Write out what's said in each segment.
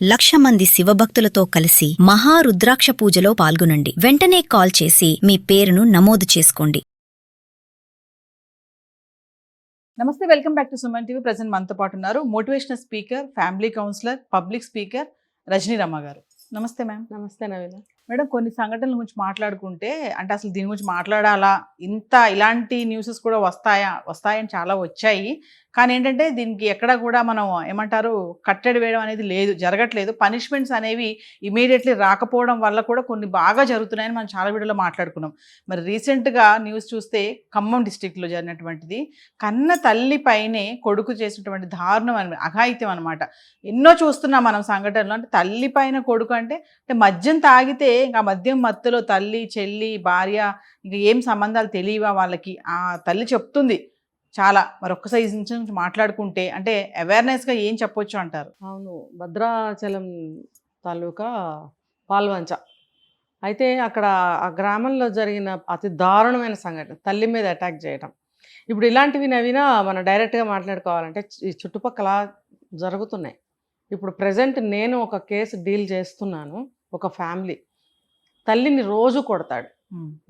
1,00,000 మంది శివభక్తులతో కలిసి మహారుద్రాక్ష పూజలో పాల్గొనండి. వెంటనే కాల్ చేసి మీ పేరును నమోదు చేసుకోండి. నమస్తే, welcome back to Suman TV. Present మనతో పాటు ఉన్నారు motivational speaker, family counsellor, public speaker Rajani Ramma garu. నమస్తే మ్యామ్. నమస్తే నవీన. మేడం, కొన్ని సంఘటనల గురించి మాట్లాడుకుంటే అంటే అసలు దీని గురించి మాట్లాడాలా, ఇలాంటి న్యూసెస్ కూడా వస్తాయని చాలా వచ్చాయి. కానీ ఏంటంటే దీనికి ఎక్కడ కూడా మనం ఏమంటారు కట్టడి వేయడం అనేది లేదు, జరగట్లేదు. పనిష్మెంట్స్ అనేవి ఇమీడియట్లీ రాకపోవడం వల్ల కూడా కొన్ని బాగా జరుగుతున్నాయని మనం చాలా వీడియోలో మాట్లాడుకున్నాం. మరి రీసెంట్గా న్యూస్ చూస్తే ఖమ్మం డిస్టిక్లో జరిగినటువంటిది కన్న తల్లి పైనే కొడుకు చేసినటువంటి దారుణం అఘాయిత్యం అనమాట. ఎన్నో చూస్తున్నాం మనం సంఘటనలు. అంటే తల్లి పైన కొడుకు అంటే మద్యం తాగితే ఇంకా మద్యం మత్తులో తల్లి, చెల్లి, భార్య ఇంకా ఏం సంబంధాలు తెలియవా వాళ్ళకి, ఆ తల్లి చెప్తుంది చాలా. మరి ఒక్క సైజ్ నుంచి మాట్లాడుకుంటే అంటే అవేర్నెస్గా ఏం చెప్పొచ్చు అంటారు? అవును, భద్రాచలం తాలూకా పాల్వంచ అయితే అక్కడ ఆ గ్రామంలో జరిగిన అతి దారుణమైన సంఘటన తల్లి మీద అటాక్ చేయటం. ఇప్పుడు ఇలాంటివి నవీన మనం డైరెక్ట్గా మాట్లాడుకోవాలంటే ఈ చుట్టుపక్కల జరుగుతున్నాయి. ఇప్పుడు ప్రజెంట్ నేను ఒక కేసు డీల్ చేస్తున్నాను. ఒక ఫ్యామిలీ తల్లిని రోజు కొడతాడు,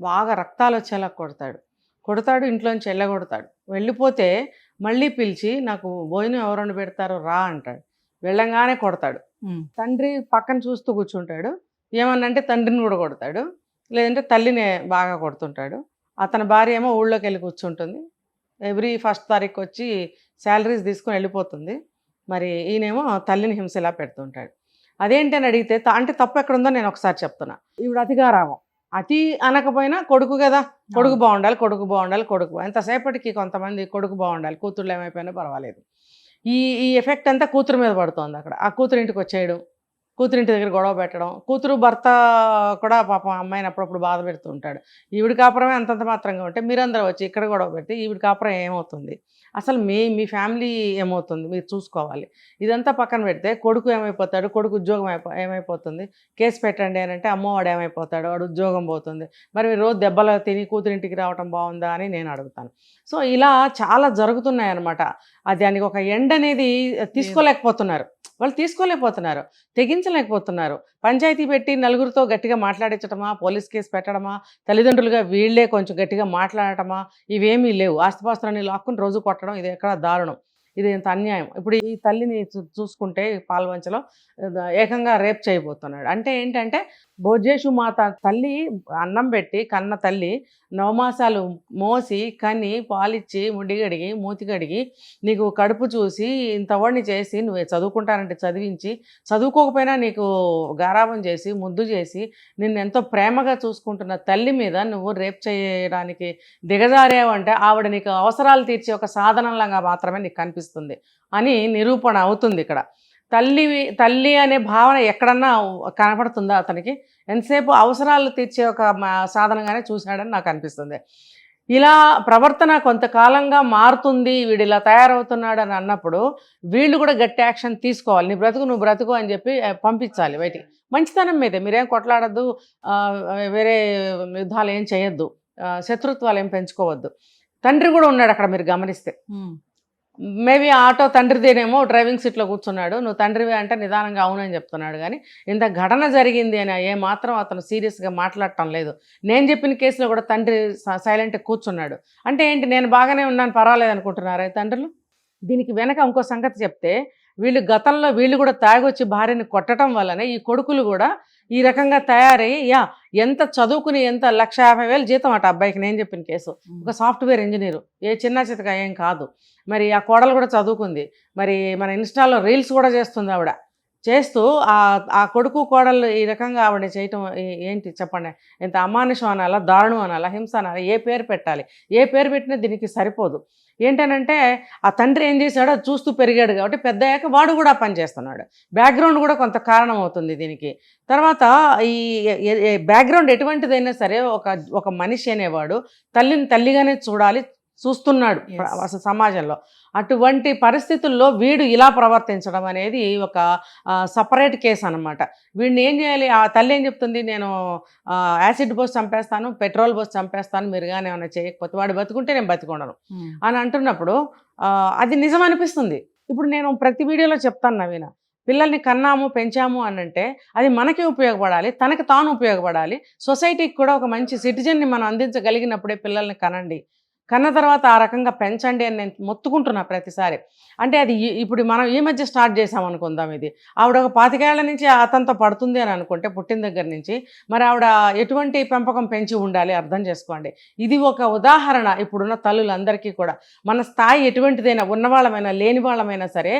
బాగా రక్తాలు వచ్చేలా కొడతాడు, ఇంట్లోంచి వెళ్ళగొడతాడు. వెళ్ళిపోతే మళ్ళీ పిలిచి నాకు భోజనం ఎవరు పెడతారో రా అంటాడు. వెళ్ళంగానే కొడతాడు. తండ్రి పక్కన చూస్తూ కూర్చుంటాడు. ఏమన్నంటే తండ్రిని కూడా కొడతాడు, లేదంటే తల్లిని బాగా కొడుతుంటాడు. అతని భార్య ఏమో ఊళ్ళోకి వెళ్ళి కూర్చుంటుంది. ఎవ్రీ 1st తారీఖు వచ్చి శాలరీస్ తీసుకొని వెళ్ళిపోతుంది. మరి ఈయనేమో తల్లిని హింసలా పెడుతుంటాడు. అదేంటి అని అడిగితే అంటే తప్పు ఎక్కడుందో నేను ఒకసారి చెప్తున్నా. ఇప్పుడు అతిగారావం, అతి అనకపోయినా కొడుకు కదా, కొడుకు బాగుండాలి. ఎంతసేపటికి కొంతమంది కొడుకు బాగుండాలి, కూతుళ్ళు ఏమైపోయినా పర్వాలేదు. ఈ ఎఫెక్ట్ అంతా కూతురు మీద పడుతుంది. అక్కడ ఆ కూతురింటికి వచ్చేయడం, కూతురింటి దగ్గర గొడవ పెట్టడం, కూతురు భర్త కూడా పాపం అమ్మాయిని అప్పుడప్పుడు బాధ పెడుతూ ఉంటాడు. ఈవిడి కాపురమే అంతంత మాత్రంగా ఉంటే మీరందరూ వచ్చి ఇక్కడ గొడవ పెడితే ఈవిడి కాపురం ఏమవుతుంది, అసలు మీ ఫ్యామిలీ ఏమవుతుంది మీరు చూసుకోవాలి. ఇదంతా పక్కన పెడితే కొడుకు ఏమైపోతాడు, కొడుకు ఉద్యోగం ఏమైపోతుంది, కేసు పెట్టండి అని అంటే అమ్మవాడు ఏమైపోతాడు, వాడు ఉద్యోగం పోతుంది. మరి రోజు దెబ్బలు తిని కూతురింటికి రావటం బాగుందా అని నేను అడుగుతాను. సో ఇలా చాలా జరుగుతున్నాయి అన్నమాట. దానికి ఒక ఎండ్ అనేది తీసుకోలేకపోతున్నారు, తెగించలేకపోతున్నారు. పంచాయతీ పెట్టి నలుగురితో గట్టిగా మాట్లాడించడమా, పోలీస్ కేసు పెట్టడమా, తల్లిదండ్రులుగా వీళ్లే కొంచెం గట్టిగా మాట్లాడటమా, ఇవేమీ లేవు. ఆస్తిపాస్తులన్నీ లాక్కుని రోజు కొట్టడం, ఇది ఎక్కడ దారుణం, ఇది ఎంత అన్యాయం. ఇప్పుడు ఈ తల్లిని చూసుకుంటే పాల్వంచలో ఏకంగా రేప్ చేయబోతున్నాడు. అంటే ఏంటంటే భోజేషు మాత తల్లి అన్నం పెట్టి కన్న తల్లి 9 మాసాలు మోసి కని పాలిచ్చి ముడిగడిగి మూతి కడిగి నీకు కడుపు చూసి ఇంతవాడిని చేసి నువ్వు చదువుకుంటానంటే చదివించి, చదువుకోకపోయినా నీకు గారాబం చేసి ముద్దు చేసి నిన్ను ఎంతో ప్రేమగా చూసుకుంటున్న తల్లి మీద నువ్వు రేప్ చేయడానికి దిగజారేవంటే ఆవిడ నీకు అవసరాలు తీర్చే ఒక సాధనంలాగా మాత్రమే నీకు కనిపిస్తుంది అని నిరూపణ అవుతుంది. ఇక్కడ తల్లి అనే భావన ఎక్కడన్నా కనపడుతుందా అతనికి? ఎంతసేపు అవసరాలు తీర్చే ఒక సాధనంగానే చూశాడని నాకు అనిపిస్తుంది. ఇలా ప్రవర్తన కొంతకాలంగా మారుతుంది, వీడు ఇలా తయారవుతున్నాడు అని అన్నప్పుడు వీళ్ళు కూడా గట్టి యాక్షన్ తీసుకోవాలి. నువ్వు బ్రతుకు అని చెప్పి పంపించాలి బయటికి. మంచితనం మీదే, మీరేం కొట్లాడద్దు, వేరే యుద్ధాలు ఏం చేయొద్దు, శత్రుత్వాలు ఏం పెంచుకోవద్దు. తండ్రి కూడా ఉన్నాడు అక్కడ, మీరు గమనిస్తే. మేబీ ఆటో తండ్రిదేనేమో, డ్రైవింగ్ సీట్లో కూర్చున్నాడు. నువ్వు తండ్రివే అంటే నిదానంగా అవునని చెప్తున్నాడు. కానీ ఇంత ఘటన జరిగింది అని ఏమాత్రం అతను సీరియస్గా మాట్లాడటం లేదు. నేను చెప్పిన కేసులో కూడా తండ్రి సైలెంట్గా కూర్చున్నాడు. అంటే ఏంటి, నేను బాగానే ఉన్నాను పర్వాలేదు అనుకుంటున్నారా తండ్రులు? దీనికి వెనక ఇంకో సంగతి చెప్తే, గతంలో వీళ్ళు కూడా తాగొచ్చి భార్యని కొట్టడం వల్లనే ఈ కొడుకులు కూడా ఈ రకంగా తయారయ్యి ఎంత చదువుకుని ఎంత 1,50,000 జీతం అట అబ్బాయికి. నేను చెప్పిన కేసు ఒక సాఫ్ట్వేర్ ఇంజనీరు, ఏ చిన్న చితక ఏం కాదు. మరి ఆ కోడలు కూడా చదువుకుంది, మరి మన ఇన్స్టాలో రీల్స్ కూడా చేస్తుంది. ఆవిడ చేస్తూ ఆ కొడుకు కోడలు ఈ రకంగా ఆవిడ చేయటం ఏంటి చెప్పండి? ఎంత అమానుషం అనాలా, దారుణం అనాలా, హింస అనాలా, ఏ పేరు పెట్టాలి? ఏ పేరు పెట్టినా దీనికి సరిపోదు. ఏంటనంటే ఆ తండ్రి ఏం చేశాడో చూస్తూ పెరిగాడు కాబట్టి పెద్ద అయ్యాక వాడు కూడా పని చేస్తున్నాడు. బ్యాక్గ్రౌండ్ కూడా కొంత కారణం అవుతుంది దీనికి. తర్వాత ఈ బ్యాక్గ్రౌండ్ ఎటువంటిదైనా సరే ఒక మనిషి అనేవాడు తల్లిని తల్లిగానే చూస్తున్నాడు అసలు సమాజంలో. అటువంటి పరిస్థితుల్లో వీడు ఇలా ప్రవర్తించడం అనేది ఒక సపరేట్ కేసు అనమాట. వీడిని ఏం చేయాలి? ఆ తల్లి ఏం చెప్తుంది, నేను యాసిడ్ పోసి చంపేస్తాను, పెట్రోల్ పోసి చంపేస్తాను, మీరు కానీ ఏమైనా చేయకపోతే, వాడు బతుకుంటే నేను బతికుండను అని అంటున్నప్పుడు అది నిజం అనిపిస్తుంది. ఇప్పుడు నేను ప్రతి వీడియోలో చెప్తాను నవీన, పిల్లల్ని కన్నాము పెంచాము అని అంటే అది మనకి ఉపయోగపడాలి, తనకి తాను ఉపయోగపడాలి, సొసైటీకి కూడా ఒక మంచి సిటిజన్ని మనం అందించగలిగినప్పుడే పిల్లల్ని కనండి. కన్న తర్వాత ఆ రకంగా పెంచండి అని నేను మొత్తుకుంటున్నా ప్రతిసారి. అంటే అది ఇప్పుడు మనం ఈ మధ్య స్టార్ట్ చేసాం అనుకుందాం. ఇది ఆవిడ ఒక 25 ఏళ్ల నుంచి అతనితో పడుతుంది అని అనుకుంటే పుట్టిన దగ్గర నుంచి, మరి ఆవిడ ఎటువంటి పెంపకం పెంచి ఉండాలి అర్థం చేసుకోండి. ఇది ఒక ఉదాహరణ ఇప్పుడున్న తల్లులందరికీ కూడా. మన స్థాయి ఎటువంటిదైనా, ఉన్నవాళ్ళమైనా లేని వాళ్ళమైనా సరే,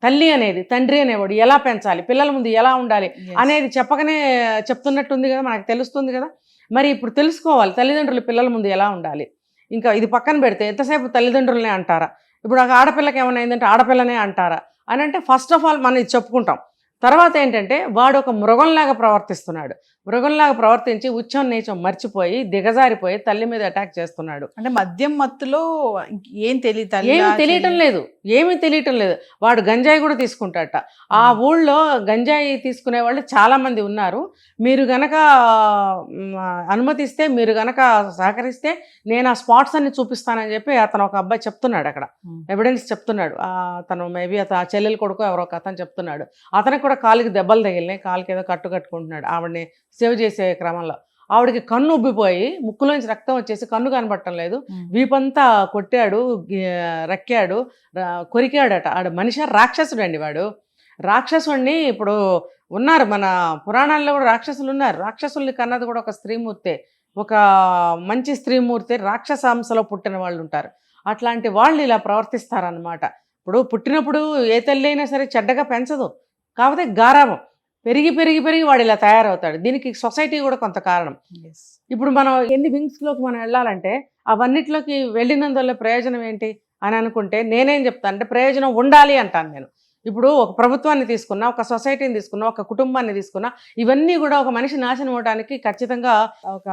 తల్లి అనేది, తండ్రి అనేవాడు ఎలా పెంచాలి, పిల్లల ముందు ఎలా ఉండాలి అనేది చెప్పకనే చెప్తున్నట్టుంది కదా, మనకు తెలుస్తుంది కదా. మరి ఇప్పుడు తెలుసుకోవాలి తల్లిదండ్రులు పిల్లల ముందు ఎలా ఉండాలి. ఇంకా ఇది పక్కన పెడితే ఎంతసేపు తల్లిదండ్రులనే అంటారా, ఇప్పుడు ఒక ఆడపిల్లకి ఏమైనా అయిందంటే ఆడపిల్లనే అంటారా అని అంటే ఫస్ట్ ఆఫ్ ఆల్ మనం ఇది చెప్పుకుంటాం. తర్వాత ఏంటంటే వాడు ఒక మృగంలాగా ప్రవర్తిస్తున్నాడు. మృగంలాగా ప్రవర్తించి ఉచ్చం నీచం మర్చిపోయి దిగజారిపోయి తల్లి మీద అటాక్ చేస్తున్నాడు. అంటే మద్యం మత్తులో ఏం తెలియటం లేదు, ఏమీ తెలియటం లేదు. వాడు గంజాయి కూడా తీసుకుంటాడట. ఆ ఊళ్ళో గంజాయి తీసుకునే వాళ్ళు చాలా మంది ఉన్నారు. మీరు గనక అనుమతిస్తే, మీరు గనక సహకరిస్తే నేను ఆ స్పాట్స్ అన్ని చూపిస్తానని చెప్పి అతను ఒక అబ్బాయి చెప్తున్నాడు. అక్కడ ఎవిడెన్స్ చెప్తున్నాడు. అతను మేబీ ఆ చెల్లెలు కొడుకు ఎవరో ఒక అతను చెప్తున్నాడు. అతనికి కూడా కాలుకి దెబ్బలు తగిలినాయి, కాలుకి ఏదో కట్టుకుంటున్నాడు ఆవిడని సేవ్ చేసే క్రమంలో. ఆవిడకి కన్ను ఉబ్బిపోయి ముక్కులోంచి రక్తం వచ్చేసి కన్ను కనబడటం లేదు, వీపంతా కొట్టాడు, రక్కాడు, కొరికాడట. ఆడు మనిషి రాక్షసుడు అండి వాడు. రాక్షసుడిని ఇప్పుడు ఉన్నారు మన పురాణాల్లో కూడా రాక్షసులు ఉన్నారు. రాక్షసుల్ని కన్నది కూడా ఒక స్త్రీమూర్తే, ఒక మంచి స్త్రీమూర్తి, రాక్షసాంశలో పుట్టిన వాళ్ళు ఉంటారు. అట్లాంటి వాళ్ళు ఇలా ప్రవర్తిస్తారనమాట. ఇప్పుడు పుట్టినప్పుడు ఏ తల్లి అయినా సరే చెడ్డగా పెంచదు, కాకపోతే గారాబం పెరిగి పెరిగి పెరిగి వాడు ఇలా తయారవుతాడు. దీనికి సొసైటీ కూడా కొంత కారణం. ఇప్పుడు మనం ఎన్ని వింగ్స్లోకి మనం వెళ్ళాలంటే అవన్నిట్లోకి వెళ్ళినందువల్ల ప్రయోజనం ఏంటి అని అనుకుంటే నేనేం చెప్తాను అంటే ప్రయోజనం ఉండాలి అంటాను నేను. ఇప్పుడు ఒక ప్రభుత్వాన్ని తీసుకున్నా, ఒక సొసైటీని తీసుకున్నా, ఒక కుటుంబాన్ని తీసుకున్నా, ఇవన్నీ కూడా ఒక మనిషి నాశనం అవడానికి ఖచ్చితంగా ఒక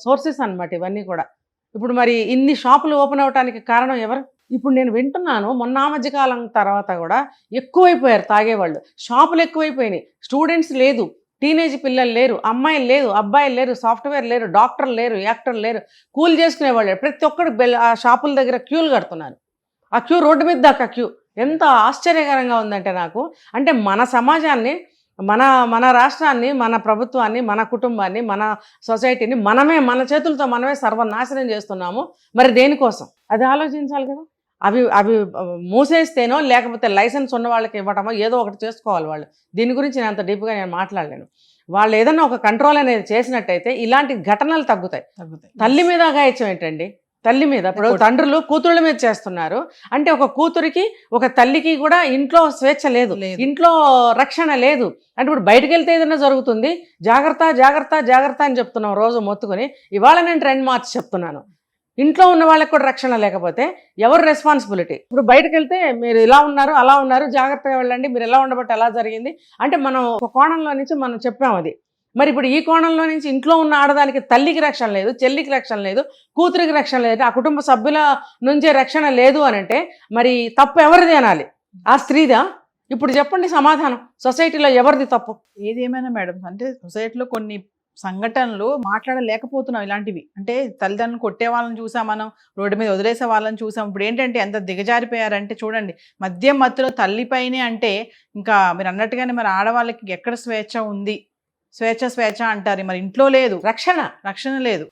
సోర్సెస్ అన్నమాట ఇవన్నీ కూడా. ఇప్పుడు మరి ఇన్ని షాపులు ఓపెన్ అవడానికి కారణం ఎవరు? ఇప్పుడు నేను వింటున్నాను మొన్న మధ్యకాలం తర్వాత కూడా ఎక్కువైపోయారు తాగేవాళ్ళు, షాపులు ఎక్కువైపోయినాయి, స్టూడెంట్స్ లేదు, టీనేజ్ పిల్లలు లేరు, అమ్మాయిలు లేరు, అబ్బాయిలు లేరు, సాఫ్ట్వేర్ లేరు, డాక్టర్లు లేరు, యాక్టర్లు లేరు, కూలి చేసుకునేవాళ్ళు ప్రతి ఒక్కరు ఆ షాపుల దగ్గర క్యూలు కడుతున్నారు. ఆ క్యూ రోడ్డు మీద దాకా క్యూ. ఎంత ఆశ్చర్యకరంగా ఉందంటే నాకు, అంటే మన సమాజాన్ని, మన రాష్ట్రాన్ని, మన ప్రభుత్వాన్ని, మన కుటుంబాన్ని, మన సొసైటీని మన చేతులతో మనమే సర్వనాశనం చేస్తున్నాము. మరి దేనికోసం అది ఆలోచించాలి కదా. అవి మూసేస్తేనో లేకపోతే లైసెన్స్ ఉన్న వాళ్ళకి ఇవ్వటమో ఏదో ఒకటి చేసుకోవాలి వాళ్ళు. దీని గురించి నేను అంత డీప్గా నేను మాట్లాడలేను. వాళ్ళు ఏదన్నా ఒక కంట్రోల్ అనేది చేసినట్టయితే ఇలాంటి ఘటనలు తగ్గుతాయి. తల్లి మీద అఘాయిత్యం ఏంటండి? తల్లి మీద ఇప్పుడు తండ్రులు కూతుళ్ళ మీద చేస్తున్నారు అంటే ఒక కూతురికి ఒక తల్లికి కూడా ఇంట్లో స్వేచ్ఛ లేదు, ఇంట్లో రక్షణ లేదు. అంటే ఇప్పుడు బయటకు వెళ్తే ఏదైనా జరుగుతుంది, జాగ్రత్త జాగ్రత్త జాగ్రత్త అని చెప్తున్నాం రోజు మొత్తుకొని. ఇవాళ నేను ట్రెండ్ మార్చి చెప్తున్నాను, ఇంట్లో ఉన్న వాళ్ళకి కూడా రక్షణ లేకపోతే ఎవరు రెస్పాన్సిబిలిటీ? ఇప్పుడు బయటకు వెళ్తే మీరు ఇలా ఉన్నారు అలా ఉన్నారు, జాగ్రత్తగా వెళ్ళండి, మీరు ఎలా ఉండబట్టి అలా జరిగింది అంటే మనం ఒక కోణంలో నుంచి మనం చెప్పాం అది. మరి ఇప్పుడు ఈ కోణంలో నుంచి ఇంట్లో ఉన్న ఆడదానికి తల్లికి రక్షణ లేదు, చెల్లికి రక్షణ లేదు, కూతురికి రక్షణ లేదు, ఆ కుటుంబ సభ్యుల నుంచే రక్షణ లేదు అని అంటే మరి తప్పు ఎవరిది అనాలి? ఆ స్త్రీదా? ఇప్పుడు చెప్పండి సమాధానం. సొసైటీలో ఎవరిది తప్పు? ఏదేమైనా మేడం, అంటే సొసైటీలో కొన్ని సంఘటనలు మాట్లాడలేకపోతున్నాం ఇలాంటివి. అంటే తల్లిదండ్రులు కొట్టే వాళ్ళని చూసాం, మనం రోడ్డు మీద వదిలేసే వాళ్ళని చూసాం. ఇప్పుడు ఏంటంటే ఎంత దిగజారిపోయారంటే చూడండి, మద్యం మత్తులో తల్లిపైనే అంటే ఇంకా మీరు అన్నట్టుగానే మరి ఆడవాళ్ళకి ఎక్కడ స్వేచ్ఛ ఉంది? స్వేచ్ఛ అంటారు, మరి ఇంట్లో లేదు రక్షణ లేదు,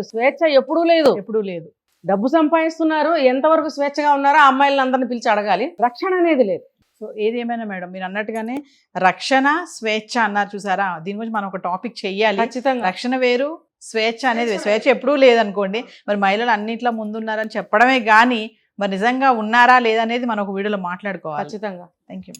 స్వేచ్ఛ ఎప్పుడూ లేదు. డబ్బు సంపాదిస్తున్నారు, ఎంతవరకు స్వేచ్ఛగా ఉన్నారో ఆ అమ్మాయిలను అందరిని పిలిచి అడగాలి, రక్షణ అనేది లేదు. సో ఏదేమైనా మేడం మీరు అన్నట్టుగానే రక్షణ స్వేచ్ఛ అన్నారు చూసారా, దీని గురించి మనం ఒక టాపిక్ చెయ్యాలి ఖచ్చితంగా. రక్షణ వేరు, స్వేచ్ఛ అనేది స్వేచ్ఛ ఎప్పుడూ లేదనుకోండి. మరి మహిళలు అన్నింటిలో ముందున్నారని చెప్పడమే కానీ మరి నిజంగా ఉన్నారా లేదనేది మనం ఒక వీడియోలో మాట్లాడుకోవాలి ఖచ్చితంగా. Thank you.